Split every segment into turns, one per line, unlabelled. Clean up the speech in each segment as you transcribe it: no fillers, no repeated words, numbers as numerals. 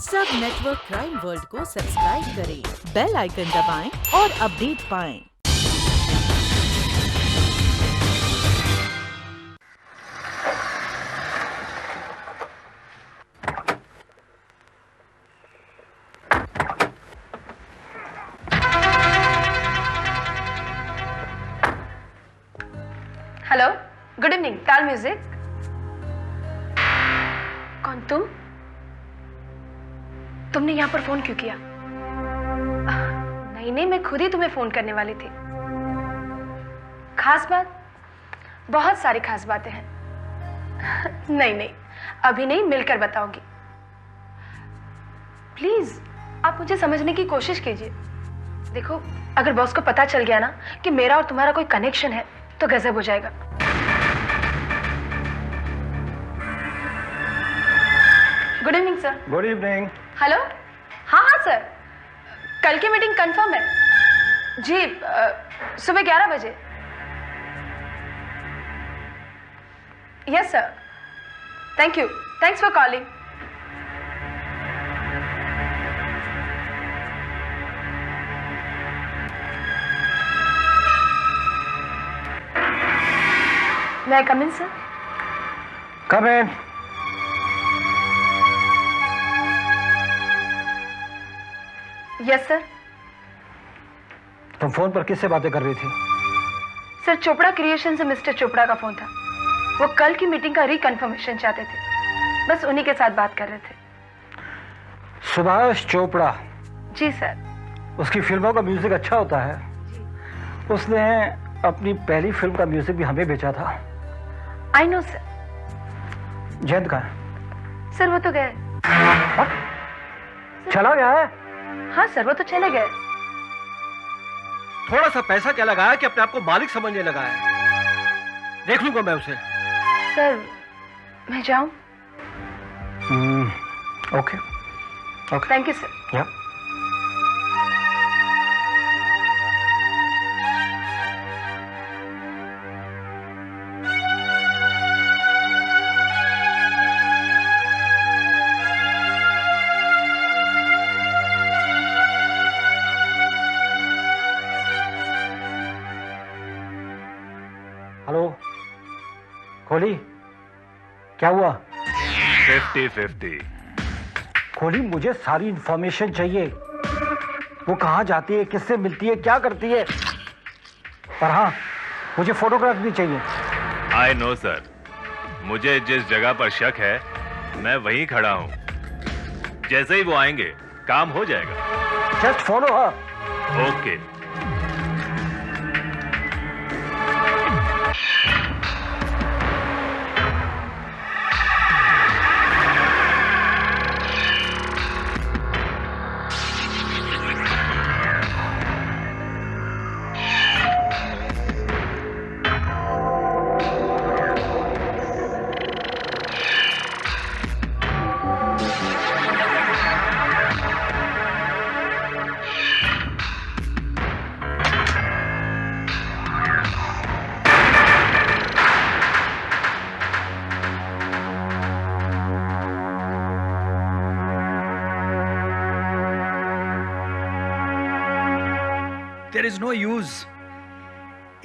सब network crime world को subscribe करें, बेल आइकन दबाएं और अपडेट पाएं।
हेलो, गुड इवनिंग, ताल म्यूजिक। कौन तुम? तुमने यहाँ पर फोन क्यों किया? नहीं, मैं खुद ही तुम्हें फोन करने वाली थी। खास बात? बहुत सारी खास बातें हैं। नहीं, अभी नहीं, मिलकर बताऊंगी। प्लीज आप मुझे समझने की कोशिश कीजिए। देखो, अगर बॉस को पता चल गया ना कि मेरा और तुम्हारा कोई कनेक्शन है तो गजब हो जाएगा। Good evening sir.
Good evening.
Hello. हाँ सर, कल की मीटिंग कंफर्म है जी। सुबह 11 बजे। Yes sir, thank you, thanks for calling. May I come in, sir?
Come in.
Yes, sir.
तुम फोन पर किससे बातें कर रही थी?
सर, चोपड़ा क्रिएशन से मिस्टर चोपड़ा का फोन था। वो कल की मीटिंग का रिकन्फर्मेशन चाहते थे, बस उन्हीं के साथ बात कर रहे थे।
सुभाष चोपड़ा?
जी सर।
उसकी फिल्मों का म्यूजिक अच्छा होता है। उसने अपनी पहली फिल्म का म्यूजिक भी हमें बेचा था।
I know sir.
जयंत कहाँ?
सर वो तो गए।
चला गया है?
हाँ सर, वो तो चले गए।
थोड़ा सा पैसा क्या लगाया कि अपने आप को मालिक समझने लगा है। देख लूंगा मैं उसे।
सर मैं जाऊं?
ओके।
Thank you sir.
या। हेलो खोली, क्या हुआ?
50-50।
खोली, मुझे सारी इंफॉर्मेशन चाहिए। वो कहाँ जाती है, किससे मिलती है, क्या करती है? और हाँ, मुझे फोटोग्राफ भी चाहिए।
आई नो सर, मुझे जिस जगह पर शक है मैं वहीं खड़ा हूँ। जैसे ही वो आएंगे काम हो जाएगा।
Just follow her.
Okay.
There is no use.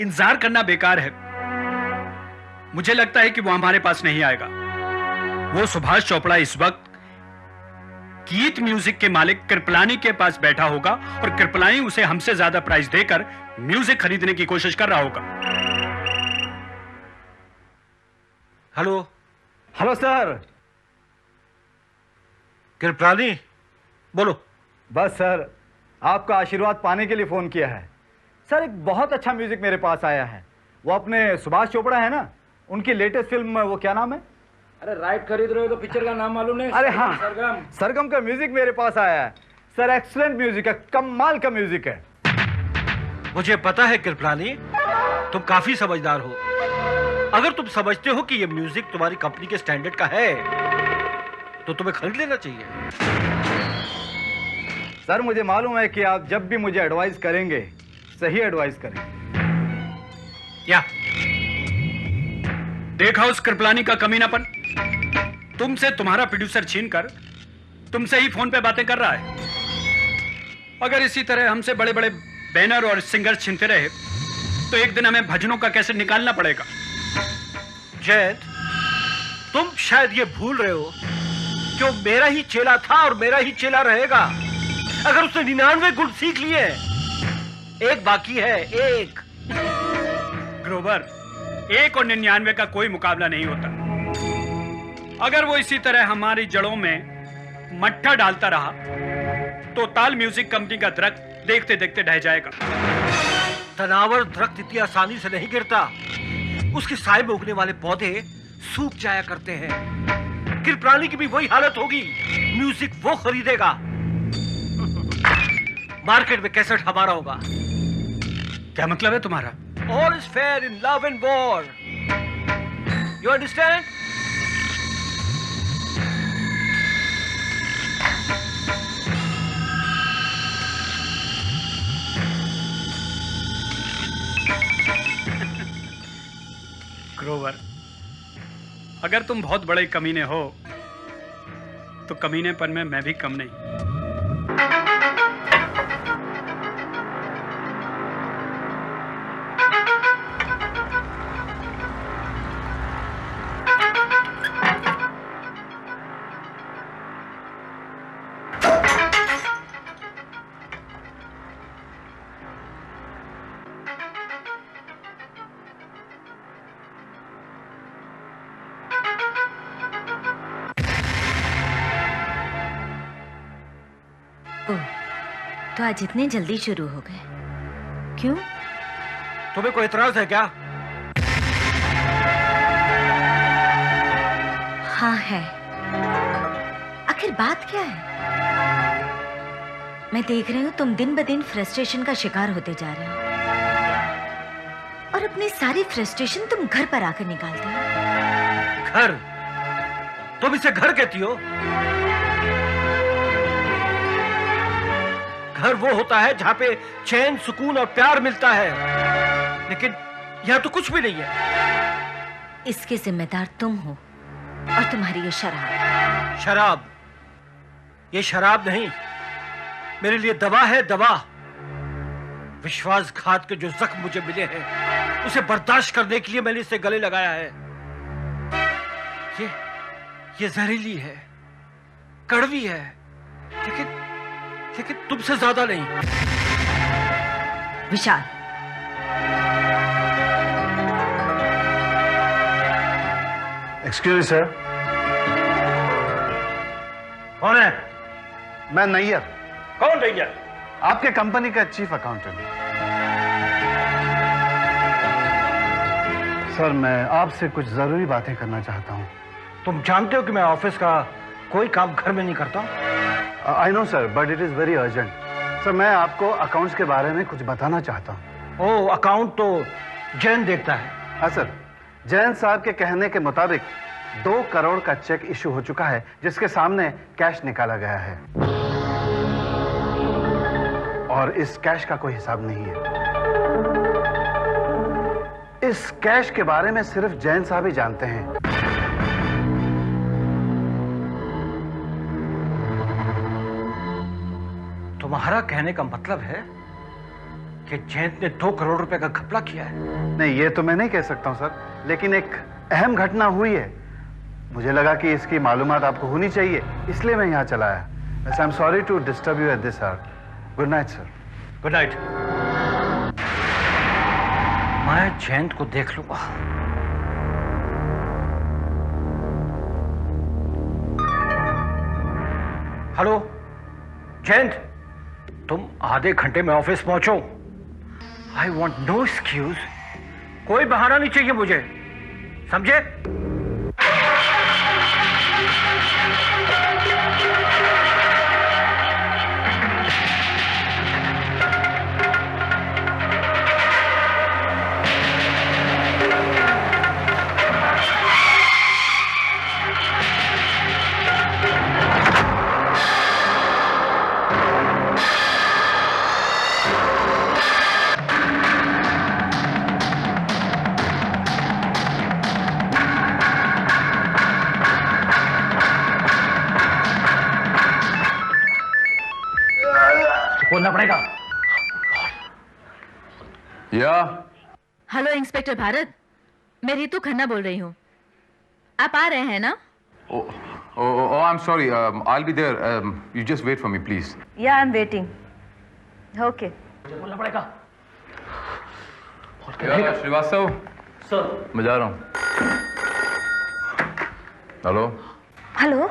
इंतजार करना बेकार है। मुझे लगता है कि वो हमारे पास नहीं आएगा। वो सुभाष चोपड़ा इस वक्त गीत म्यूजिक के मालिक कृपलानी के पास बैठा होगा और कृपलानी उसे हमसे ज्यादा प्राइस देकर म्यूजिक खरीदने की कोशिश कर रहा होगा।
हेलो।
Hello sir.
कृपलानी बोलो।
बस सर, आपका आशीर्वाद पाने के लिए फोन किया है। सर, एक बहुत अच्छा म्यूजिक मेरे पास आया है। वो अपने सुभाष चोपड़ा है ना, उनकी लेटेस्ट फिल्म, वो क्या नाम है?
अरे राइट खरीद रहे हो तो पिक्चर का नाम मालूम नहीं?
अरे हाँ,
सरगम
का म्यूजिक मेरे पास आया है। सर एक्सीलेंट म्यूजिक है, कमाल का म्यूजिक है।
मुझे पता है कृपलानी, तुम काफी समझदार हो। अगर तुम समझते हो कि ये म्यूजिक तुम्हारी कंपनी के स्टैंडर्ड का है तो तुम्हें खरीद लेना चाहिए।
सर, मुझे मालूम है कि आप जब भी मुझे एडवाइस करेंगे सही एडवाइस करेंगे।
क्या देखा उस कृपलानी का कमीनापन? तुमसे तुम्हारा प्रोड्यूसर छीनकर तुमसे ही फोन पे बातें कर रहा है। अगर इसी तरह हमसे बड़े बड़े बैनर और सिंगर्स छीनते रहे तो एक दिन हमें भजनों का कैसेट निकालना पड़ेगा।
जयंत, तुम शायद ये भूल रहे हो कि वो मेरा ही चेला था और मेरा ही चेला रहेगा। अगर उसने 99 गुण सीख लिए, एक बाकी है, एक।
ग्रोवर, 1 और 99 का कोई मुकाबला नहीं होता। अगर वो इसी तरह हमारी जड़ों में मट्ठा डालता रहा तो ताल म्यूजिक कंपनी का दरख्त देखते देखते ढह जाएगा।
तनावर दरख्त इतनी आसानी से नहीं गिरता। उसके साए में उगने वाले पौधे सूख जाया करते हैं। कृपलानी की भी वही हालत होगी। म्यूजिक वो खरीदेगा, मार्केट में कैसेट हमारा होगा।
क्या मतलब है तुम्हारा?
All is fair in love and war. You understand?
Grover, अगर तुम बहुत बड़े कमीने हो तो कमीनेपन में मैं भी कम नहीं।
ओह, तो आज इतने जल्दी शुरू हो गए, क्यों?
तुम्हें कोई एतराज है क्या?
हाँ है। आखिर बात क्या है? मैं देख रही हूँ तुम दिन ब दिन फ्रस्ट्रेशन का शिकार होते जा रहे हो और अपनी सारी फ्रस्ट्रेशन तुम घर पर आकर निकालते हो।
घर? तुम इसे घर कहती हो? घर वो होता है जहां पे चैन, सुकून और प्यार मिलता है, लेकिन यहां तो कुछ भी नहीं है।
इसके जिम्मेदार तुम हो और तुम्हारी ये शराब।
शराब? ये शराब नहीं, मेरे लिए दवा है, दवा। विश्वासघात के जो जख्म मुझे मिले हैं उसे बर्दाश्त करने के लिए मैंने इसे गले लगाया है। ये जहरीली है, कड़वी है, लेकिन तुमसे ज्यादा नहीं।
विशाल,
एक्सक्यूज सर।
कौन है?
मैं नैयर।
कौन नैयर?
आपके कंपनी का चीफ अकाउंटेंट। सर, मैं आपसे कुछ जरूरी बातें करना चाहता हूं।
तुम जानते हो कि मैं ऑफिस का कोई काम घर में नहीं करता।
I know sir, but it is very urgent. Sir, मैं आपको अकाउंट्स के बारे में कुछ बताना चाहता हूं।
ओ, अकाउंट तो जैन देखता है।
हाँ सर, जैन साहब के कहने के मुताबिक 2 करोड़ का चेक इशू हो चुका है, जिसके सामने कैश निकाला गया है और इस कैश का कोई हिसाब नहीं है। इस कैश के बारे में सिर्फ जैन साहब ही जानते हैं।
तुम्हारा कहने का मतलब है कि जैन ने 2 करोड़ रुपए का घपला किया है?
नहीं, ये तो मैं नहीं कह सकता हूं सर, लेकिन एक अहम घटना हुई है। मुझे लगा कि इसकी मालूमात आपको होनी चाहिए, इसलिए मैं यहाँ चला आया। I am sorry to disturb you at this hour. Good night sir.
Good night. मैं जयंत को देख लूंगा। हेलो जयंत, तुम आधे घंटे में ऑफिस पहुंचो। I want no excuse. कोई बहाना नहीं चाहिए मुझे, समझे?
खोलना पड़ेगा।
या
हेलो इंस्पेक्टर भारत, मैं रितु खन्ना बोल रही हूँ। आप आ रहे हैं ना?
Oh, I'm sorry. I'll be there. You just wait for me, please.
या आई एम वेटिंग। ओके।
खोलना पड़ेगा।
श्रीवास्तव
सर,
मैं जा रहा हूँ। Hello.
Hello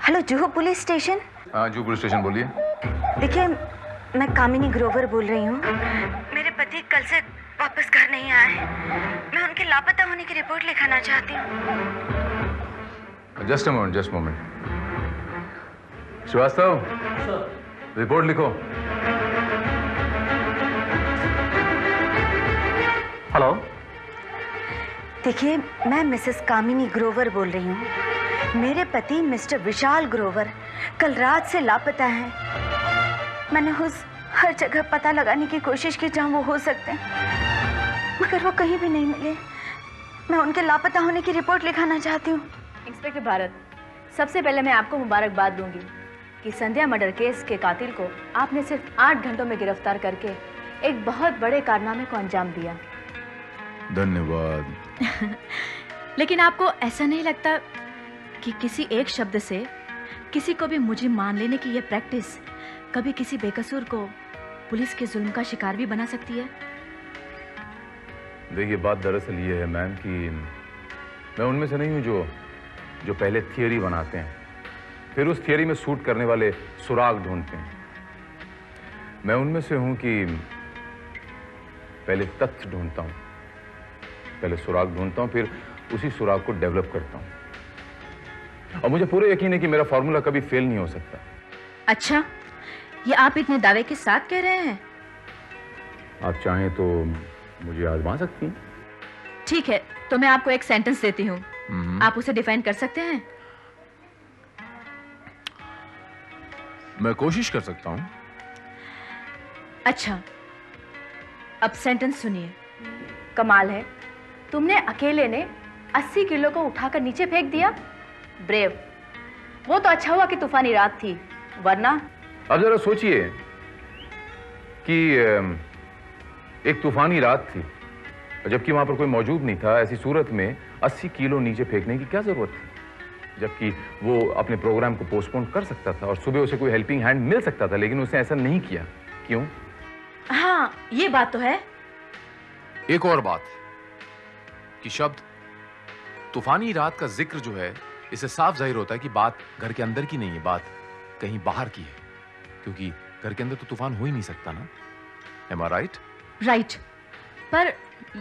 hello, Juhu police station.
हाँ, जुहू पुलिस स्टेशन बोलिए।
देखिए, मैं कामिनी ग्रोवर बोल रही हूँ। मेरे पति कल से वापस घर नहीं आए। मैं उनके लापता होने की रिपोर्ट लिखाना चाहती हूँ।
Just a moment. Shrivastava, report लिखो।
हेलो।
देखिए, मैं मिसेस कामिनी ग्रोवर बोल रही हूँ। मेरे पति मिस्टर विशाल ग्रोवर कल रात से लापता हैं। मैंने उस हर जगह पता लगाने की कोशिश की जहाँ वो हो सकते हैं, मगर वो कहीं भी नहीं मिले। मैं उनके लापता होने की रिपोर्ट लिखाना चाहती हूँ।
इंस्पेक्टर भारत, सबसे पहले मैं आपको मुबारकबाद दूंगी कि संध्या मर्डर केस के कातिल को आपने सिर्फ 8 घंटों में गिरफ्तार करके एक बहुत बड़े कारनामे को अंजाम दिया।
धन्यवाद।
लेकिन आपको ऐसा नहीं लगता कि किसी एक शब्द से किसी को भी मुजरिम मान लेने की यह प्रैक्टिस कभी किसी बेकसूर को पुलिस के जुल्म का शिकार भी बना सकती है?
देखिए, बात दरअसल ये है मैम कि मैं उनमें से नहीं हूँ जो पहले थियरी बनाते हैं, फिर उस थियरी में सूट करने वाले सुराग ढूंढते हैं। मैं उनमें से हूँ कि पहले तथ्य ढूंढता हूँ, पहले सुराग ढूंढता हूँ, फिर उसी सुराग को डेवलप करता हूँ। और मुझे पूरा यकीन है कि मेरा फॉर्मूला कभी फेल नहीं हो सकता।
अच्छा, ये आप इतने दावे के साथ कह रहे हैं?
आप चाहें तो मुझे आजमा सकती हैं।
ठीक है, तो मैं आपको एक सेंटेंस देती हूँ, आप उसे डिफाइन कर सकते हैं?
मैं कोशिश कर सकता हूँ।
अच्छा, अब सेंटेंस सुनिए। कमाल है, तुमने अकेले ने 80 किलो को उठाकर नीचे फेंक दिया। ब्रेव। वो तो अच्छा हुआ कि तूफानी रात थी, वरना।
अब जरा सोचिए कि एक तूफानी रात थी, जबकि वहां पर कोई मौजूद नहीं था। ऐसी सूरत में 80 किलो नीचे फेंकने की क्या जरूरत थी, जबकि वो अपने प्रोग्राम को पोस्टपोन कर सकता था और सुबह उसे कोई हेल्पिंग हैंड मिल सकता था, लेकिन उसने ऐसा नहीं किया। क्यों?
हाँ, ये बात तो है।
एक और बात कि शब्द तूफानी रात का जिक्र जो है, इससे साफ जाहिर होता है कि बात घर के अंदर की नहीं है, बात कहीं बाहर की है, क्योंकि घर के अंदर तो तूफान हो ही नहीं सकता ना। Am I right?
राइट, पर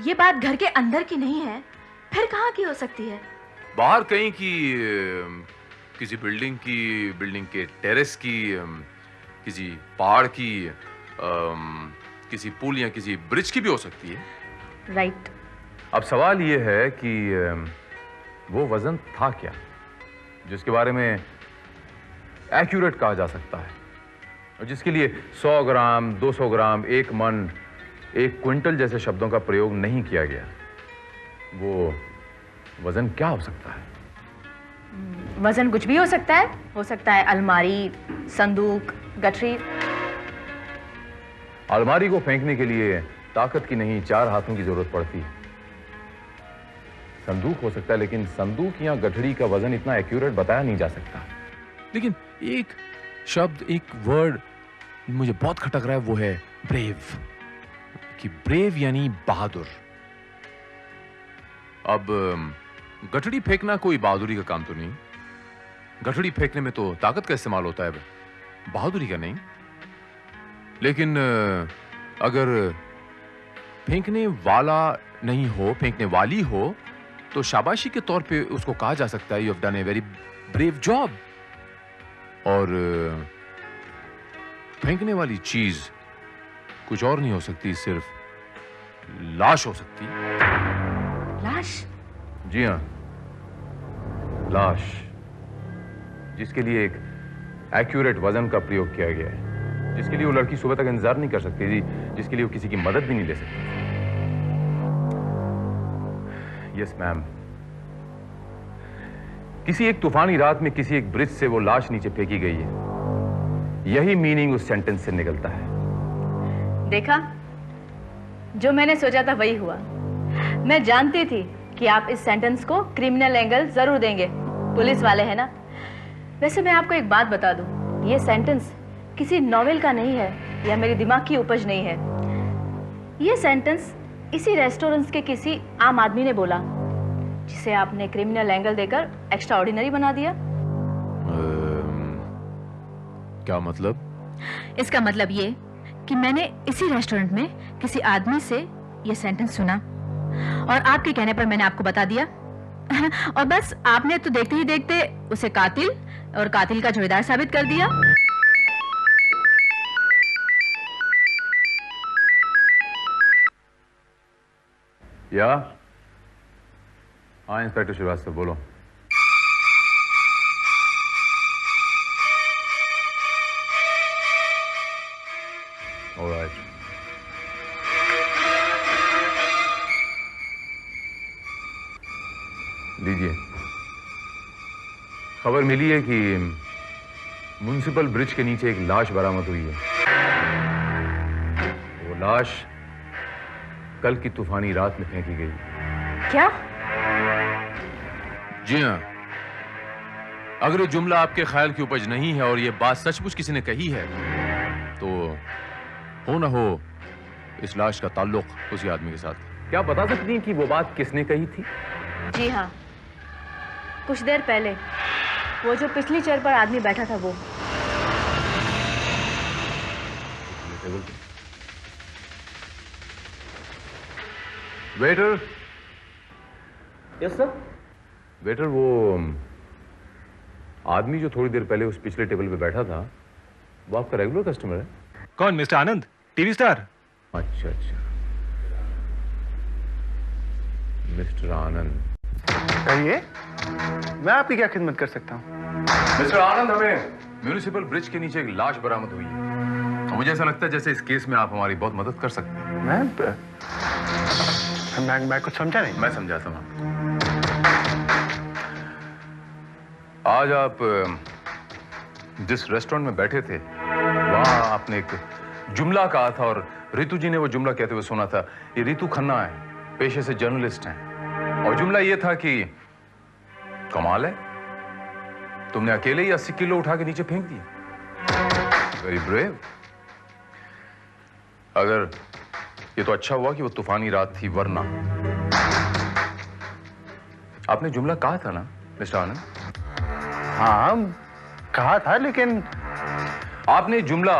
ये बात घर के अंदर की नहीं है, फिर कहाँ की हो सकती है?
बाहर कहीं की, किसी बिल्डिंग की, बिल्डिंग के टेरेस की, किसी पहाड़ की, किसी पुल या किसी ब्रिज की भी हो सकती है।
राइट।
अब सवाल ये है कि वो वजन था क्या जिसके बारे में एक्यूरेट कहा जा सकता है, और जिसके लिए 100 ग्राम, 200 ग्राम, 1 मन, 1 क्विंटल जैसे शब्दों का प्रयोग नहीं किया गया। वो वजन क्या हो सकता है?
वजन कुछ भी हो सकता है अलमारी, संदूक, गठरी।
अलमारी को फेंकने के लिए ताकत की नहीं, 4 हाथों की जरूरत पड़ती है। संदूक हो सकता है, लेकिन संदूक या गठरी का वजन इतना एक्यूरेट बताया नहीं जा सकता।
लेकिन एक शब्द, एक वर्ड मुझे बहुत खटक रहा है, वो है ब्रेव। कि ब्रेव यानी बहादुर। अब गठड़ी फेंकना कोई बहादुरी का काम तो नहीं। गठड़ी फेंकने में तो ताकत का इस्तेमाल होता है, बहादुरी का नहीं। लेकिन अगर फेंकने वाला नहीं हो, फेंकने वाली हो, तो शाबाशी के तौर पे उसको कहा जा सकता है, you have done a very brave job. और फेंकने वाली चीज कुछ और नहीं हो सकती, सिर्फ लाश हो सकती।
लाश?
जी हाँ, लाश, जिसके लिए एक एक्यूरेट वजन का प्रयोग किया गया है, जिसके लिए वो लड़की सुबह तक इंतजार नहीं कर सकती थी, जिसके लिए वो किसी की मदद भी नहीं ले सकती। यस मैम, किसी एक तूफानी रात में किसी एक ब्रिज से वो लाश नीचे फेंकी गई है।
यही मीनिंग उस सेंटेंस से निकलता है।
देखा, जो मैंने सोचा था वही हुआ। मैं जानती थी कि आप इस सेंटेंस को क्रिमिनल एंगल जरूर देंगे, पुलिस वाले हैं ना। वैसे मैं आपको एक बात बता दूं, ये सेंटेंस किसी नॉवेल का नहीं है या मेरे दिमाग की उपज नहीं है। ये सेंटेंस इसी रेस्टोरेंट के किसी आम आदमी ने बोला, जिसे आपने क्रिमिनल एंगल देकर एक्स्ट्रा ऑर्डिनरी बना दिया।
क्या मतलब?
इसका मतलब ये कि मैंने इसी रेस्टोरेंट में किसी आदमी से ये सेंटेंस सुना और आपके कहने पर मैंने आपको बता दिया। और बस आपने तो देखते ही देखते उसे कातिल और कातिल का जोड़ीदार साबित कर दिया।
या हाँ, इंस्पेक्टर श्रीवास्तव बोलो। ऑलराइट। लीजिए, खबर मिली है कि म्युनिसिपल ब्रिज के नीचे एक लाश बरामद हुई है। वो लाश कल की तूफानी रात में फेंकी गई।
क्या?
जी हाँ, अगर ये जुमला आपके ख्याल की उपज नहीं है और ये बात सचमुच किसी ने कही है, तो हो ना हो इस लाश का ताल्लुक उसी आदमी के साथ। क्या आप बता सकती हैं कि वो बात किसने कही थी?
जी हाँ, कुछ देर पहले वो जो पिछली चेयर पर आदमी बैठा था वो।
वेटर।
Yes sir.
वेटर, वो आदमी जो थोड़ी देर पहले उस पिछले टेबल पे बैठा था, वो आपका रेगुलर कस्टमर है?
कौन? मिस्टर आनंद, टीवी स्टार?
अच्छा अच्छा, मिस्टर आनंद।
कहिए, मैं आपकी क्या खिदमत कर सकता हूँ?
मिस्टर आनंद, हमें म्युनिसिपल ब्रिज के नीचे एक लाश बरामद हुई है और मुझे ऐसा लगता है जैसे इस केस में आप हमारी बहुत मदद कर सकते हैं।
मैं कुछ समझा नहीं।
मैं समझाता हूँ आपको। आज आप जिस रेस्टोरेंट में बैठे थे, वहां आपने एक जुमला कहा था और रितु जी ने वो जुमला कहते हुए सुना था। ये रितु खन्ना है, पेशे से जर्नलिस्ट हैं, और जुमला ये था कि कमाल है, तुमने अकेले ही 80 किलो उठा के नीचे फेंक दिया। Very brave. अगर ये तो अच्छा हुआ कि वो तूफानी रात थी, वरना आपने जुमला कहा था ना मिस्टर आनंद?
हाँ कहा था, लेकिन
आपने जुमला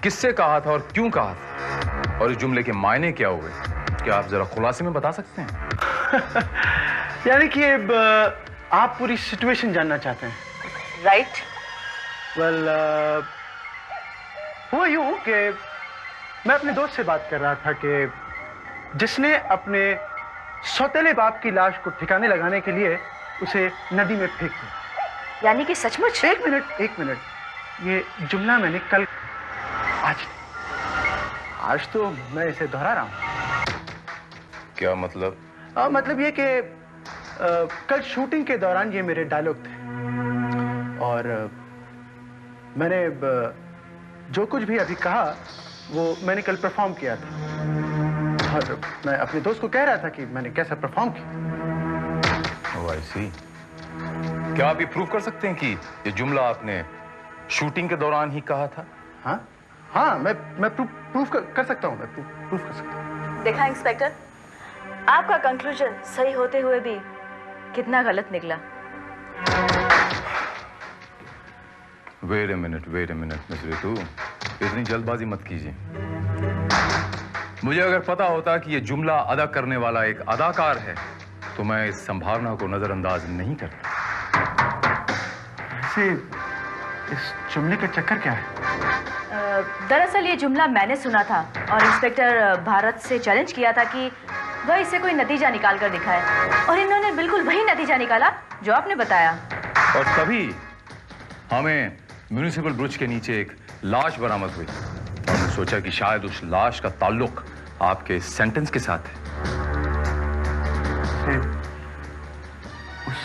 किससे कहा था और क्यों कहा था, और इस जुमले के मायने क्या हुए? क्या आप जरा खुलासे में बता सकते हैं?
यानी कि आप पूरी सिचुएशन जानना चाहते हैं?
राइट।
वेल, हुआ यूं कि मैं अपने दोस्त से बात कर रहा था कि जिसने अपने सौतेले बाप की लाश को ठिकाने लगाने के लिए उसे नदी में फेंक दिया।
यानी कि सचमुच?
एक मिनट, ये जुमला मैंने कल, आज तो मैं इसे दोहरा रहा हूं।
क्या मतलब?
मतलब ये कि कल शूटिंग के दौरान ये मेरे डायलॉग थे और मैंने जो कुछ भी अभी कहा वो मैंने कल परफॉर्म किया था और मैं अपने दोस्त को कह रहा था कि मैंने कैसा परफॉर्म किया।
ओह, आई सी। क्या आप ये प्रूव कर सकते हैं कि ये जुमला आपने शूटिंग के दौरान ही कहा था?
हाँ, मैं प्रूफ कर सकता हूँ। मैं प्रूफ कर सकता हूँ।
देखा इंस्पेक्टर, आपका कंक्लूजन सही होते हुए भी कितना गलत निकला।
Wait a minute miss Ritu, इतनी जल्दबाजी मत कीजिए। मुझे अगर पता होता कि ये जुमला अदा करने वाला एक अदाकार है, तो मैं इस संभावना को नजरअंदाज नहीं करता।
वैसे इस जुमले का चक्कर क्या है?
दरअसल ये जुमला मैंने सुना था और इंस्पेक्टर भारत से चैलेंज किया था कि वह इसे कोई नतीजा निकाल कर दिखाए, और इन्होंने बिल्कुल वही नतीजा निकाला जो आपने बताया।
और तभी हमें म्युनिसिपल ब्रिज के नीचे एक लाश बरामद हुई और हमने सोचा कि शायद उस लाश का ताल्लुक आपके सेंटेंस के साथ है।
उस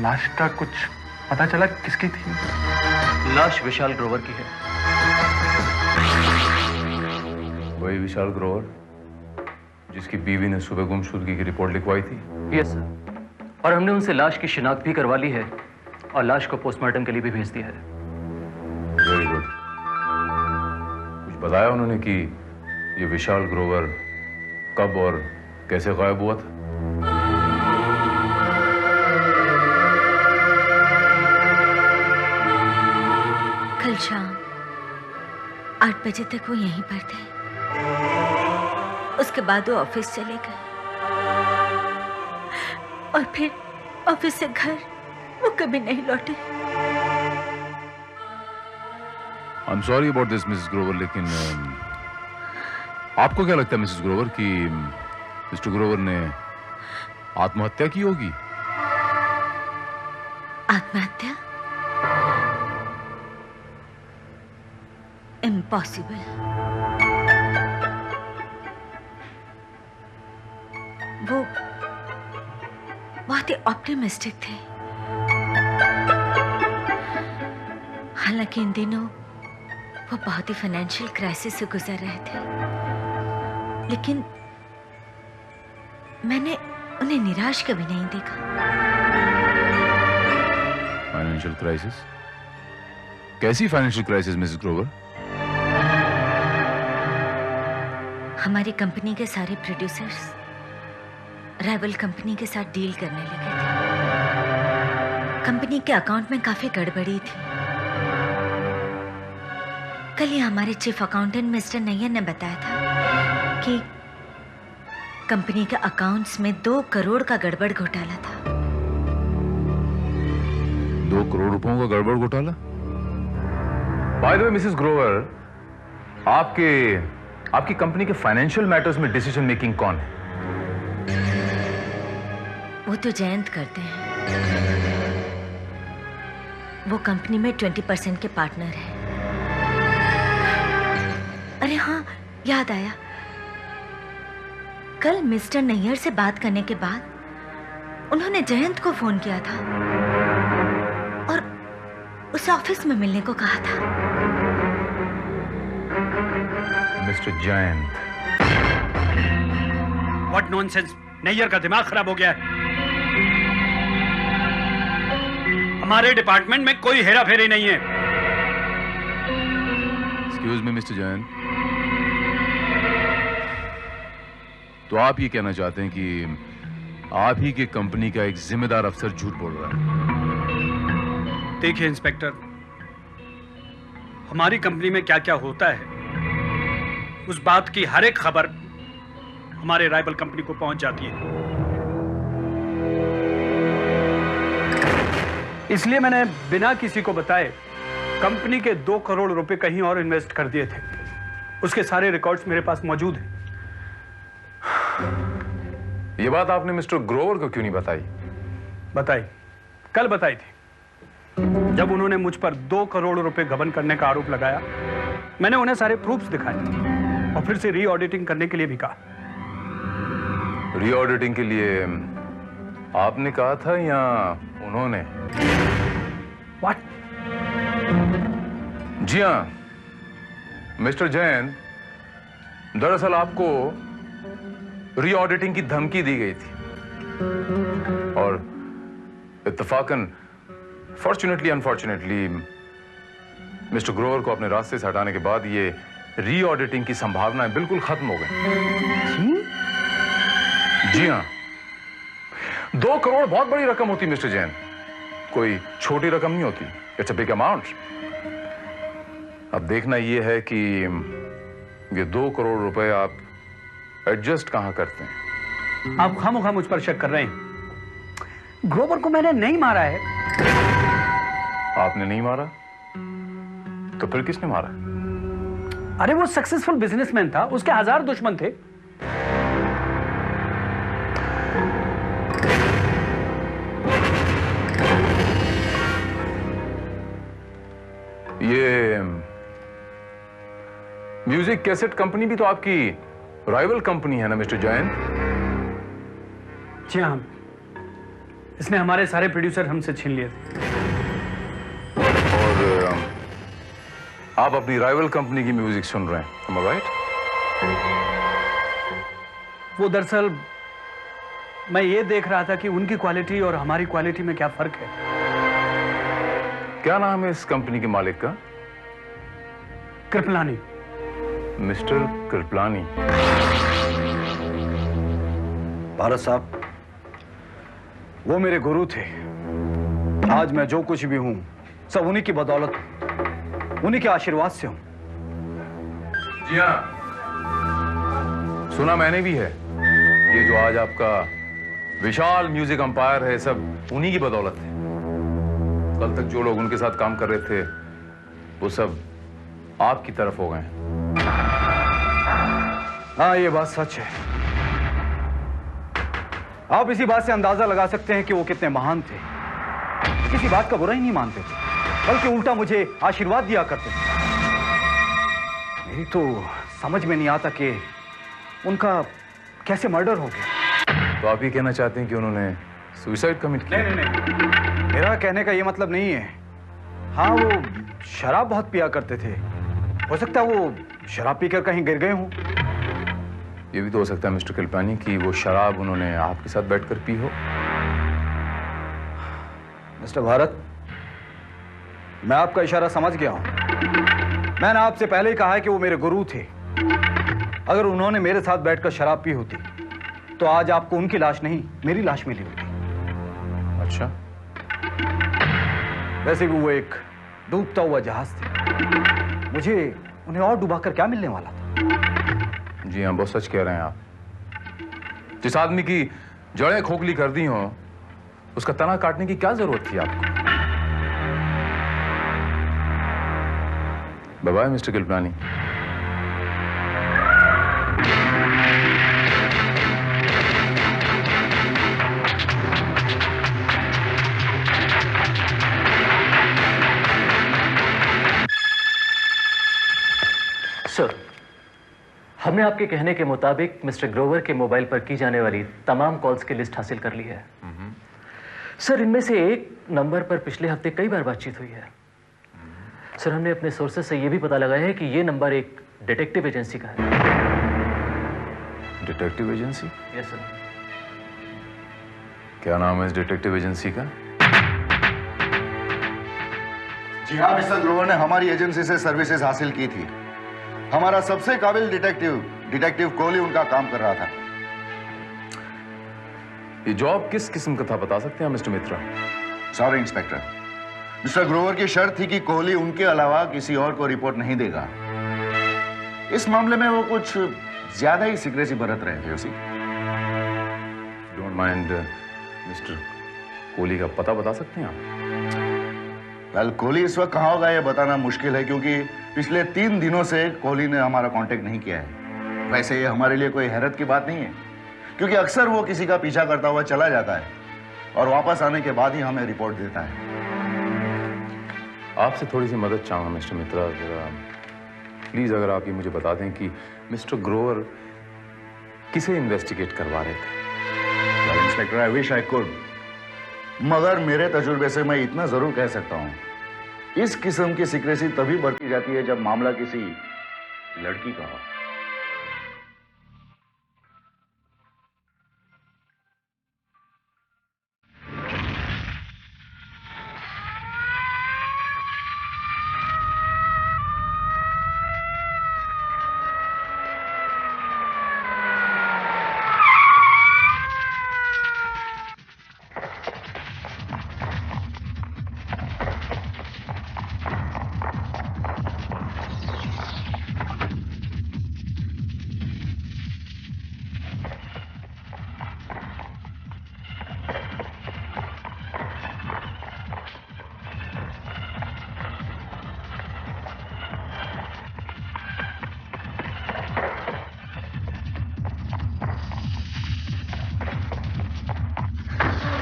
लाश का कुछ पता चला किसकी थी?
लाश विशाल ग्रोवर की है।
वही विशाल ग्रोवर जिसकी बीवी ने सुबह गुमशुदगी की रिपोर्ट लिखवाई थी?
यस सर, और हमने उनसे लाश की शिनाख्त भी करवा ली है और लाश को पोस्टमार्टम के लिए भी भेज दिया है।
Very good. कुछ बताया उन्होंने कि ये विशाल ग्रोवर कब और कैसे गायब हुआ था?
कल शाम 8 बजे तक वो यहीं पर थे। उसके बाद वो ऑफिस चले गए और फिर ऑफिस से घर वो कभी नहीं लौटे।
आई am sorry about this Mrs Grover, लेकिन आपको क्या लगता है मिसेस ग्रोवर कि मिस्टर ग्रोवर ने आत्महत्या की होगी?
आत्महत्या? इम्पॉसिबल। वो बहुत ही ऑप्टिमिस्टिक थे। हालांकि इन दिनों वो बहुत ही फाइनेंशियल क्राइसिस से गुजर रहे थे, लेकिन मैंने उन्हें निराश कभी नहीं देखा।
Financial crisis? कैसी फाइनेंशियल क्राइसिस मिसेस ग्रोवर?
हमारी कंपनी के सारे प्रोड्यूसर्स राइवल कंपनी के साथ डील करने लगे थे। कंपनी के अकाउंट में काफी गड़बड़ी थी। कल ही हमारे चीफ अकाउंटेंट मिस्टर नैयर ने बताया था कि कंपनी के अकाउंट्स में 2 करोड़ का गड़बड़ घोटाला था।
2 करोड़ रुपयों का गड़बड़ घोटाला?
By the way Mrs Grover, आपकी कंपनी के फाइनेंशियल मैटर्स में डिसीजन मेकिंग कौन है?
वो तो जयंत करते हैं। वो कंपनी में 20% के पार्टनर हैं। अरे हाँ, याद आया, कल मिस्टर नैयर से बात करने के बाद उन्होंने जयंत को फोन किया था और उसे ऑफिस में मिलने को कहा था।
Mr Jayant?
What nonsense! Nayyar का दिमाग खराब हो गया है। हमारे डिपार्टमेंट में कोई हेरा फेरी नहीं है।
एक्सक्यूज मी मिस्टर जयंत, तो आप ये कहना चाहते हैं कि आप ही की कंपनी का एक जिम्मेदार अफसर झूठ बोल रहा है?
देखिए इंस्पेक्टर, हमारी कंपनी में क्या क्या होता है उस बात की हर एक खबर हमारे राइवल कंपनी को पहुंच जाती है। इसलिए मैंने बिना किसी को बताए कंपनी के 2 करोड़ रुपए कहीं और इन्वेस्ट कर दिए थे। उसके सारे रिकॉर्ड्स मेरे पास मौजूद हैं।
ये बात आपने मिस्टर ग्रोवर को क्यों नहीं बताई?
बताई, कल बताई थी। जब उन्होंने मुझ पर 2 करोड़ रुपए गबन करने का आरोप लगाया, मैंने उन्हें सारे प्रूफ्स दिखाए और फिर से रीऑडिटिंग करने के लिए भी कहा।
रीऑडिटिंग के लिए आपने कहा था या उन्होंने?
व्हाट?
जी हाँ मिस्टर जैन, दरअसल आपको रीऑडिटिंग की धमकी दी गई थी और इत्तेफाकन, फॉर्चुनेटली अनफॉर्चुनेटली, मिस्टर ग्रोवर को अपने रास्ते से हटाने के बाद ये रीऑडिटिंग की संभावनाएं बिल्कुल खत्म हो गई। जी हाँ, 2 करोड़ बहुत बड़ी रकम होती मिस्टर जैन, कोई छोटी रकम नहीं होती। It's a big amount. अब देखना यह है कि ये 2 करोड़ रुपए आप एडजस्ट कहां करते हैं।
आप खामोखा मुझ पर शक कर रहे हैं। ग्रोवर को मैंने नहीं मारा है।
आपने नहीं मारा तो फिर किसने मारा?
अरे वो सक्सेसफुल बिजनेसमैन था, उसके 1000 दुश्मन थे।
ये म्यूजिक कैसेट कंपनी भी तो आपकी राइवल कंपनी है ना मिस्टर जैन?
जी हाँ, इसने हमारे सारे प्रोड्यूसर हमसे छीन लिए थे।
और आप अपनी राइवल कंपनी की म्यूजिक सुन रहे हैं, am I right?
वो दरअसल मैं ये देख रहा था कि उनकी क्वालिटी और हमारी क्वालिटी में क्या फर्क है।
क्या नाम है इस कंपनी के मालिक का?
कृपलानी।
मिस्टर कृपलानी।
भारत साहब, वो मेरे गुरु थे। आज मैं जो कुछ भी हूं सब उन्हीं की बदौलत, उन्हीं के आशीर्वाद से हूं।
जी हाँ, सुना मैंने भी है। ये जो आज आपका विशाल म्यूजिक अंपायर है, सब उन्हीं की बदौलत है। कल तक जो लोग उनके साथ काम कर रहे थे वो सब आपकी तरफ हो गए हैं।
हाँ, ये बात सच है। आप इसी बात से अंदाजा लगा सकते हैं कि वो कितने महान थे। किसी बात का बुरा ही नहीं मानते थे, बल्कि उल्टा मुझे आशीर्वाद दिया करते थे। मेरी तो समझ में नहीं आता कि उनका कैसे मर्डर हो गया।
तो आप ये कहना चाहते हैं कि उन्होंने सुसाइड कमिट किया?
नहीं, मेरा कहने का ये मतलब नहीं है। हाँ, वो शराब बहुत पिया करते थे। हो सकता है वो शराब पीकर कहीं गिर गए हों।
ये भी तो हो सकता है मिस्टर कृपलानी कि वो शराब उन्होंने आपके साथ बैठकर पी हो।
मिस्टर भारत, मैं आपका इशारा समझ गया हूं। मैंने आपसे पहले ही कहा है कि वो मेरे गुरु थे। अगर उन्होंने मेरे साथ बैठकर शराब पी होती तो आज आपको उनकी लाश नहीं, मेरी लाश मिली होती।
अच्छा।
वैसे भी वो एक डूबता हुआ जहाज थे। मुझे उन्हें और डुबाकर क्या मिलने वाला था।
जी हाँ, बहुत सच कह रहे हैं आप। जिस आदमी की जड़ें खोखली कर दी हो, उसका तना काटने की क्या जरूरत थी आपको? Bye bye Mr Kripalani.
Sir, हमने आपके कहने के मुताबिक मिस्टर ग्रोवर के मोबाइल पर की जाने वाली तमाम कॉल्स की लिस्ट हासिल कर ली है। सर, इनमें से एक नंबर पर पिछले हफ्ते कई बार बातचीत हुई है। सर, हमने अपने सोर्सेज से यह भी पता लगाया है कि यह नंबर एक डिटेक्टिव एजेंसी का है।
Detective agency?
Yes sir.
क्या नाम है इस डिटेक्टिव एजेंसी का?
जी हाँ, मिस्टर ग्रोवर ने हमारी एजेंसी से सर्विसेज हासिल की थी। हमारा सबसे काबिल डिटेक्टिव कोहली उनका काम कर रहा था।
ये जॉब किस किस्म का था बता सकते हैं मिस्टर मित्रा?
सॉरी इंस्पेक्टर, मिस्टर ग्रोवर की शर्त थी कि कोहली उनके अलावा किसी और को रिपोर्ट नहीं देगा। इस मामले में वो कुछ ज्यादा ही सीक्रेसी बरत रहे थे। उसी
डोंट माइंड मिस्टर कोहली का पता बता सकते हैं आप?
वेल, कोहली इस वक्त कहाँ होगा ये बताना मुश्किल है, क्योंकि पिछले 3 दिनों से कोहली ने हमारा कांटेक्ट नहीं किया है। वैसे ये हमारे लिए कोई हैरत की बात नहीं है, क्योंकि अक्सर वो किसी का पीछा करता हुआ चला जाता है और वापस आने के बाद ही हमें रिपोर्ट देता है।
आपसे थोड़ी सी मदद चाहूंगा मिस्टर मित्रा। जरा प्लीज अगर आप ये मुझे बता दें कि मिस्टर ग्रोवर किसे इन्वेस्टिगेट करवा रहे थे?
Inspector, I wish I could, मगर मेरे तजुर्बे से मैं इतना जरूर कह सकता हूं, इस किस्म की सीक्रेसी तभी बरती जाती है जब मामला किसी लड़की का हो।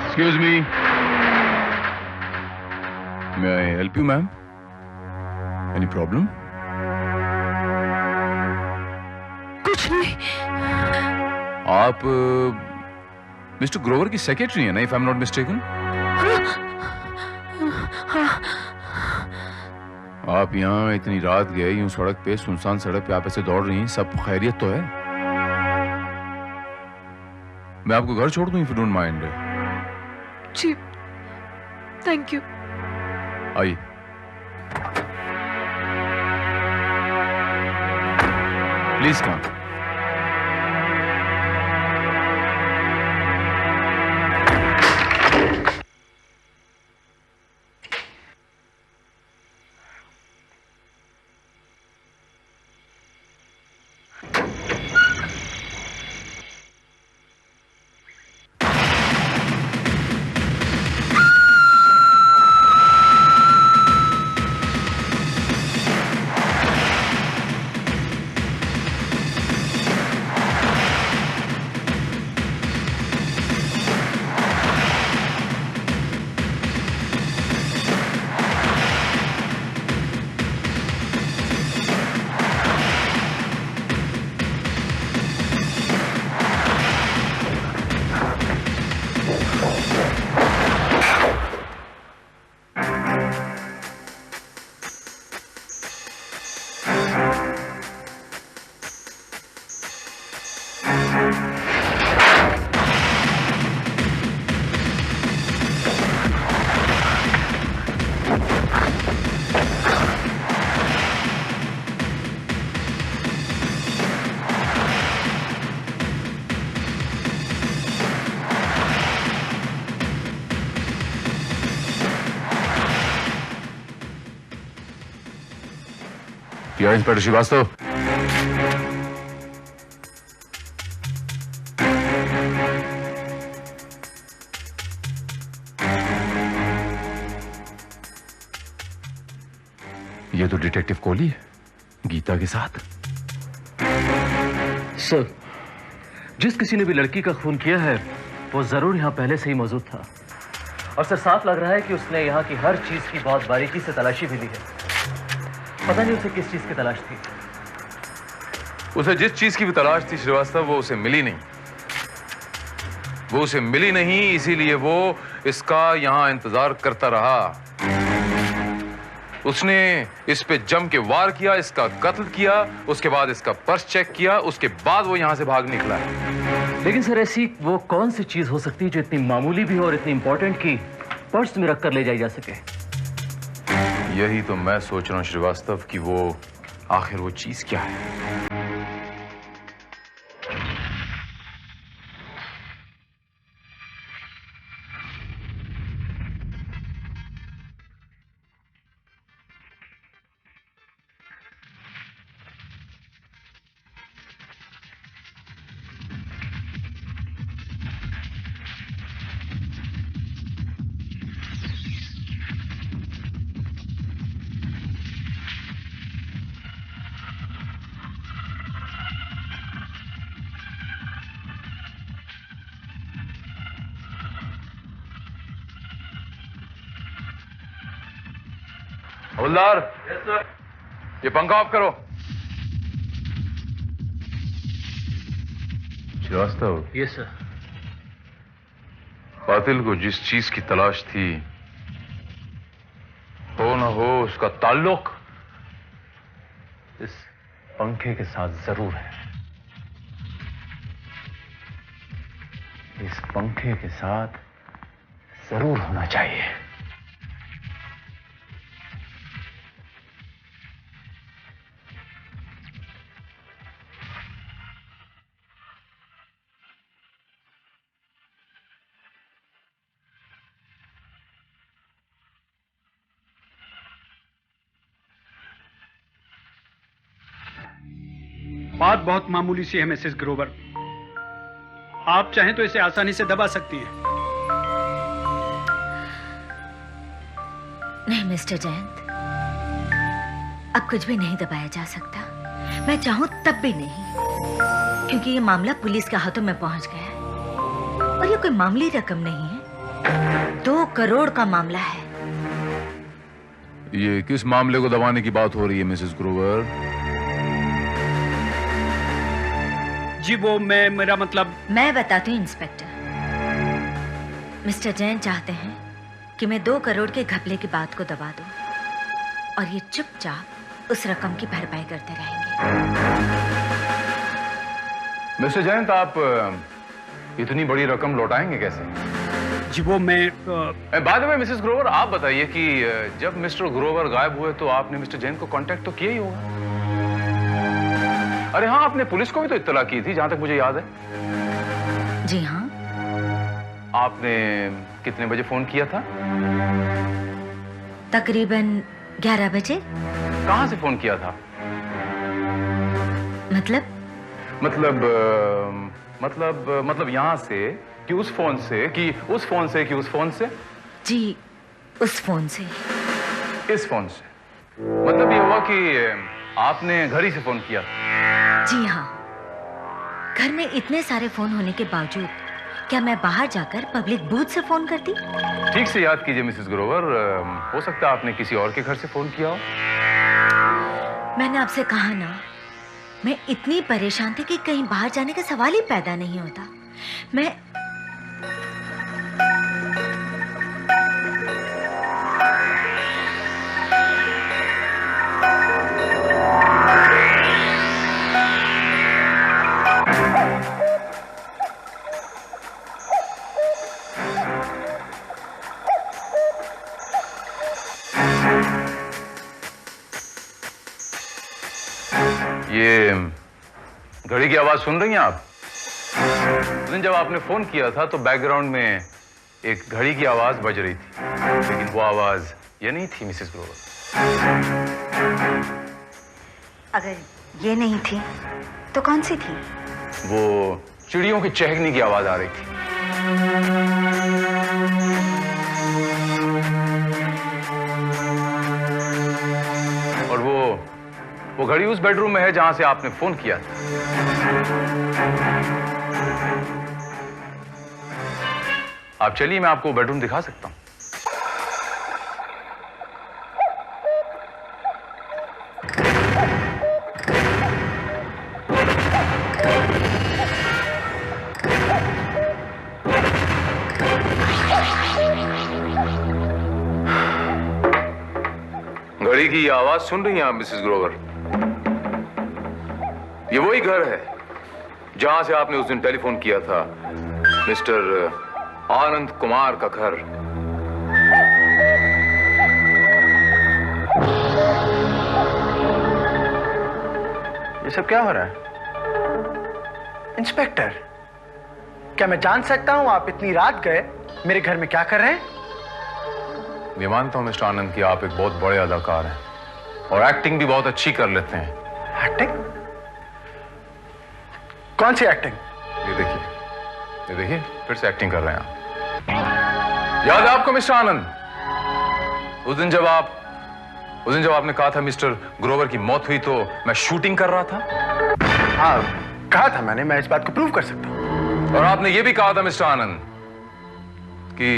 Excuse me. May I help you, ma'am? Any problem?
कुछ नहीं।
आप मिस्टर ग्रोवर की सेक्रेटरी हैं ना, if I'm not mistaken?
आप यहाँ इतनी रात गए, यूं सड़क पे, सुनसान सड़क पे आप ऐसे दौड़ रही हैं, सब खैरियत तो है? मैं आपको घर छोड़ दूं, इफ यू डोंट माइंड।
जी, थैंक यू।
आइए। Please come. या इंस्पेक्टर श्रीवास्तव, ये तो डिटेक्टिव कोहली है, गीता के साथ।
सर, जिस किसी ने भी लड़की का खून किया है वो जरूर यहाँ पहले से ही मौजूद था, और सर साफ लग रहा है कि उसने यहाँ की हर चीज की बहुत बारीकी से तलाशी भी ली है। पता नहीं उसे किस चीज की तलाश थी।
उसे जिस चीज की भी तलाश थी श्रीवास्तव, वो उसे मिली नहीं। वो उसे मिली नहीं, इसीलिए वो इसका यहां इंतजार करता रहा। उसने इस पे जम के वार किया, इसका कत्ल किया, उसके बाद इसका पर्स चेक किया, उसके बाद वो यहां से भाग निकला है।
लेकिन सर ऐसी वो कौन सी चीज हो सकती है जो इतनी मामूली भी हो और इतनी इंपॉर्टेंट की पर्स में रख कर ले जाई जा सके?
यही तो मैं सोच रहा हूं श्रीवास्तव कि वो आखिर वो चीज क्या है। हवलदार, ये पंखा ऑफ करो। श्रीवास्तव।
Yes sir.
कातिल को जिस चीज की तलाश थी, हो ना हो उसका ताल्लुक
इस पंखे के साथ जरूर है। इस पंखे के साथ जरूर होना चाहिए।
बात बहुत मामूली सी है मिसेस ग्रोवर, आप चाहें तो इसे आसानी से दबा सकती हैं।
नहीं मिस्टर जयंत, अब कुछ भी नहीं दबाया जा सकता। मैं चाहूं तब भी नहीं, क्योंकि ये मामला पुलिस के हाथों में पहुंच गया है और ये कोई मामूली रकम नहीं है, 2 करोड़ का मामला है।
ये किस मामले को दबाने की बात हो रही है मिसेस ग्रोवर?
जी वो मेरा मतलब।
मैं बताती हूँ इंस्पेक्टर। मिस्टर जैन चाहते हैं कि मैं 2 करोड़ के घपले की बात को दबा दूं, और ये चुपचाप उस रकम की भरपाई करते रहेंगे।
मिस्टर जयंत, आप इतनी बड़ी रकम लौटाएंगे कैसे?
जी वो मैं
बाद में मिसेस ग्रोवर, आप बताइए कि जब मिस्टर ग्रोवर गायब हुए तो आपने मिस्टर जैन को कांटेक्ट तो किया ही होगा। अरे हाँ, आपने पुलिस को भी तो इत्तला की थी, जहां तक मुझे याद है।
जी हाँ।
आपने कितने बजे फोन किया था?
तकरीबन 11 बजे।
कहां से फोन किया था? मतलब यहां से कि उस फोन से कि उस फोन से कि उस फोन से?
जी उस फोन से।
इस फोन से? मतलब ये हुआ कि आपने घर ही से फोन किया?
जी हाँ। घर में इतने सारे फोन होने के बावजूद क्या मैं बाहर जाकर पब्लिक बूथ से फोन करती?
ठीक से याद कीजिए मिसेस ग्रोवर, हो सकता है आपने किसी और के घर से फोन किया हो।
मैंने आपसे कहा ना, मैं इतनी परेशान थी कि कहीं बाहर जाने का सवाल ही पैदा नहीं होता। मैं
ये घड़ी की आवाज सुन रही हैं आप? उस दिन जब आपने फोन किया था तो बैकग्राउंड में एक घड़ी की आवाज बज रही थी, लेकिन वो आवाज ये नहीं थी मिसेस ग्रोवर।
अगर ये नहीं थी तो कौन सी थी?
वो चिड़ियों की चहकने की आवाज आ रही थी। और वो घड़ी उस बेडरूम में है जहां से आपने फोन किया था। आप चलिए, मैं आपको बेडरूम दिखा सकता हूं। घड़ी की आवाज सुन रही हैं आप मिसेस ग्रोवर? ये वही घर है जहां से आपने उस दिन टेलीफोन किया था, मिस्टर आनंद कुमार का घर।
ये सब क्या हो रहा है? इंस्पेक्टर, क्या मैं जान सकता हूं आप इतनी रात गए मेरे घर में क्या कर रहे हैं?
मैं मानता हूं मिस्टर आनंद कि आप एक बहुत बड़े अदाकार हैं और एक्टिंग भी बहुत अच्छी कर लेते हैं।
एक्टिंग? कौन सी एक्टिंग?
ये देखिए फिर से एक्टिंग कर रहे हैं आप। याद है आपको मिस्टर आनंद, उस दिन जब आपने कहा था मिस्टर ग्रोवर की मौत हुई तो मैं शूटिंग कर रहा था?
हाँ, कहा था मैंने, मैं इस बात को प्रूव कर सकता हूं।
और आपने ये भी कहा था मिस्टर आनंद कि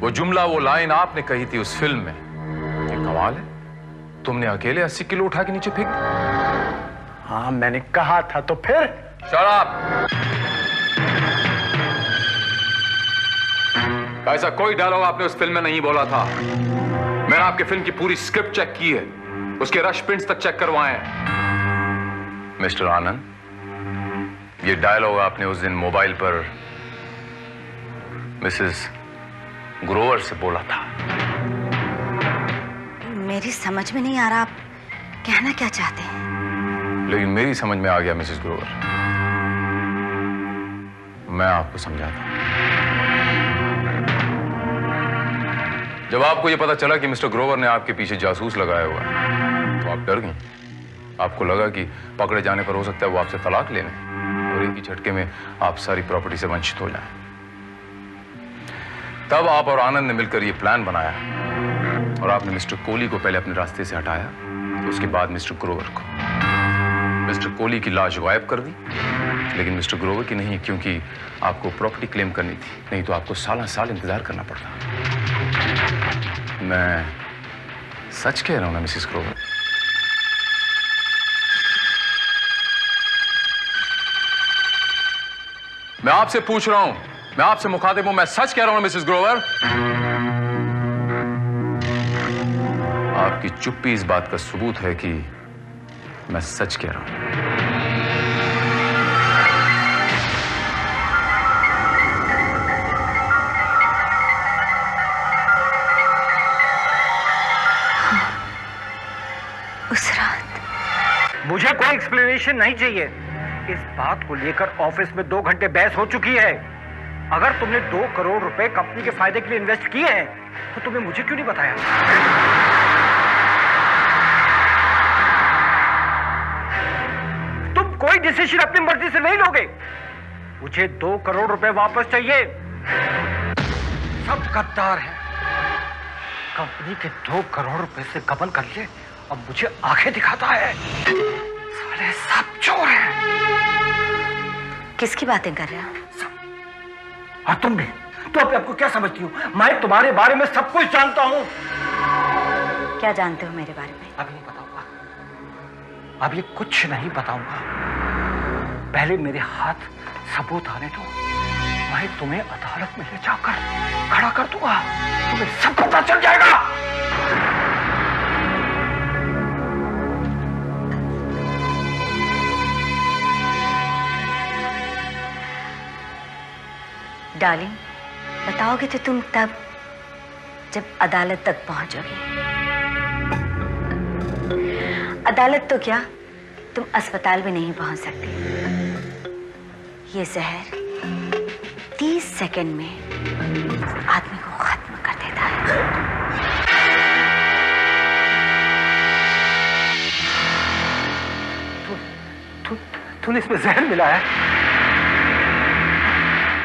वो जुमला, वो लाइन आपने कही थी उस फिल्म में, ये कमाल है, तुमने अकेले 80 किलो उठा के नीचे फेंक दी।
हाँ मैंने कहा था, तो फिर?
Shut up! ऐसा कोई डायलॉग आपने उस फिल्म में नहीं बोला था। मैंने आपकी फिल्म की पूरी स्क्रिप्ट चेक की है, उसके रश प्रिंट्स तक चेक करवाए हैं। मिस्टर आनंद, ये डायलॉग आपने उस दिन मोबाइल पर मिसेस ग्रोवर से बोला था।
मेरी समझ में नहीं आ रहा आप कहना क्या चाहते हैं।
लेकिन मेरी समझ में आ गया मिसेस ग्रोवर, मैं आपको समझाता हूं। जब आपको यह पता चला कि मिस्टर ग्रोवर ने आपके पीछे जासूस लगाया हुआ है तो आप डर गई। आपको लगा कि पकड़े जाने पर हो सकता है वो आपसे तलाक ले लें और एक ही झटके में आप सारी प्रॉपर्टी से वंचित हो जाएं। तब आप और आनंद ने मिलकर ये प्लान बनाया और आपने मिस्टर कोहली को पहले अपने रास्ते से हटाया, उसके बाद मिस्टर ग्रोवर को। मिस्टर कोहली की लाश गायब कर दी, लेकिन मिस्टर ग्रोवर की नहीं, क्योंकि आपको प्रॉपर्टी क्लेम करनी थी, नहीं तो आपको साल इंतजार करना पड़ता। मैं सच कह रहा हूं ना मिसेस ग्रोवर? मैं आपसे पूछ रहा हूं, मैं आपसे मुखातिब हूं, मैं सच कह रहा हूं मिसेस ग्रोवर? आप
आपकी चुप्पी इस बात का सबूत है कि मैं सच कह रहा हूं।
उस रात
मुझे कोई एक्सप्लेनेशन नहीं चाहिए। इस बात को लेकर ऑफिस में 2 घंटे बहस हो चुकी है। अगर तुमने 2 करोड़ रुपए कंपनी के फायदे के लिए इन्वेस्ट किए हैं तो तुमने मुझे क्यों नहीं बताया? तुम कोई डिसीजन अपनी मर्जी से नहीं लोगे। मुझे 2 करोड़ रुपए वापस चाहिए। सब गद्दार हैं। कंपनी के 2 करोड़ रुपए से गबन कर लिए, अब मुझे आंखें दिखाता है। साले सब चोर हैं।
किसकी बातें कर रहे हो?
और तुम भी तो अपने आपको क्या समझती हो? मैं तुम्हारे बारे में सब कुछ जानता हूं।
क्या जानते हो मेरे बारे में?
अभी नहीं बताऊंगा। अब ये कुछ नहीं बताऊंगा। पहले मेरे हाथ सबूत आने दो। मैं तुम्हें अदालत में ले जाकर खड़ा कर दूंगा। तुम्हें सब पता चल जाएगा।
डार्लिंग, बताओगे तो तुम तब जब अदालत तक पहुंचोगे। अदालत तो क्या, तुम अस्पताल भी नहीं पहुंच सकते। ये जहर 30 सेकंड में आदमी को खत्म कर देता है।
तूने इसमें जहर मिलाया?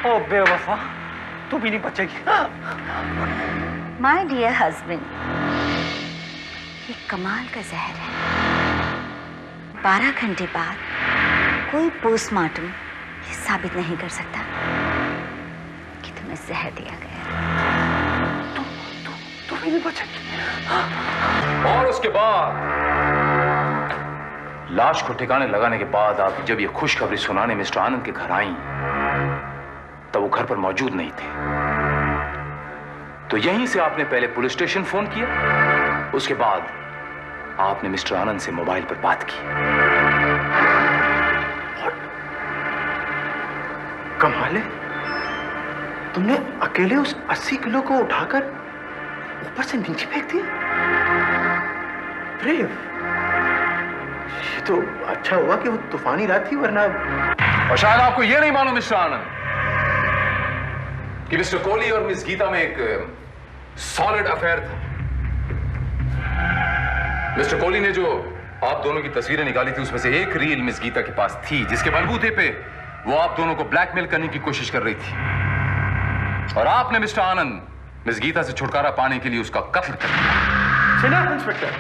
ओ बेवफा, तू भी नहीं बचेगी।
माय डियर हस्बैंड, ये कमाल का जहर है। 12 घंटे बाद कोई पोस्टमार्टम ये साबित नहीं कर सकता कि तुम्हें जहर दिया गया।
तू भी नहीं बचेगी।
और उसके बाद लाश को ठिकाने लगाने के बाद आप जब ये खुशखबरी सुनाने मिस्टर आनंद के घर आई तब वो घर पर मौजूद नहीं थे। तो यहीं से आपने पहले पुलिस स्टेशन फोन किया, उसके बाद आपने मिस्टर आनंद से मोबाइल पर बात की।
कमाल है, तुमने अकेले उस 80 किलो को उठाकर ऊपर से नीचे फेंक दिया। ब्रेव, ये तो अच्छा हुआ कि वो तूफानी रात थी, वरना।
और शायद आपको यह नहीं मालूम मिस्टर आनंद कि मिस्टर कोहली और मिस गीता में एक सॉलिड अफेयर था। मिस्टर कोहली ने जो आप दोनों की तस्वीरें निकाली थी उसमें से एक रील मिस गीता के पास थी, जिसके बलबूते पे वो आप दोनों को ब्लैकमेल करने की कोशिश कर रही थी। और आपने मिस्टर आनंद मिस गीता से छुटकारा पाने के लिए उसका कत्ल कर दिया।
जनाब इंस्पेक्टर,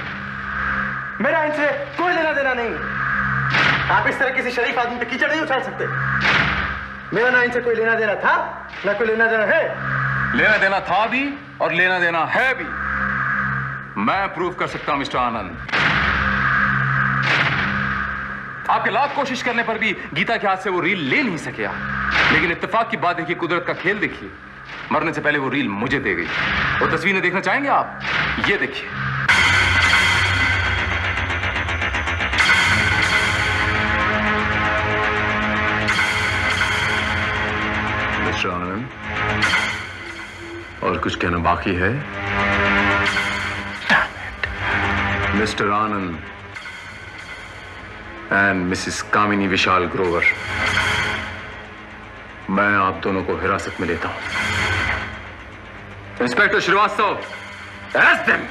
मेरा इनसे कोई लेना देना नहीं। आप इस तरह किसी शरीफ आदमी पे कीचड़ नहीं उछाल सकते। मेरा ना इनसे कोई लेना देना था, ना कोई लेना देना है।
लेना देना था भी और लेना देना है भी। मैं प्रूव कर सकता हूं मिस्टर आनंद। आपके लाख कोशिश करने पर भी गीता के हाथ से वो रील ले नहीं सके आप। लेकिन इत्तेफाक की बात है कि कुदरत का खेल देखिए, मरने से पहले वो रील मुझे दे गई। वो तस्वीरें देखना चाहेंगे आप? ये देखिए। मिस्टर आनंद, और कुछ कहना बाकी है? Mr Anand and Mrs Kamini Vishal Grover, मैं आप दोनों को हिरासत में लेता हूं। Inspector Shrivastava, arrest them.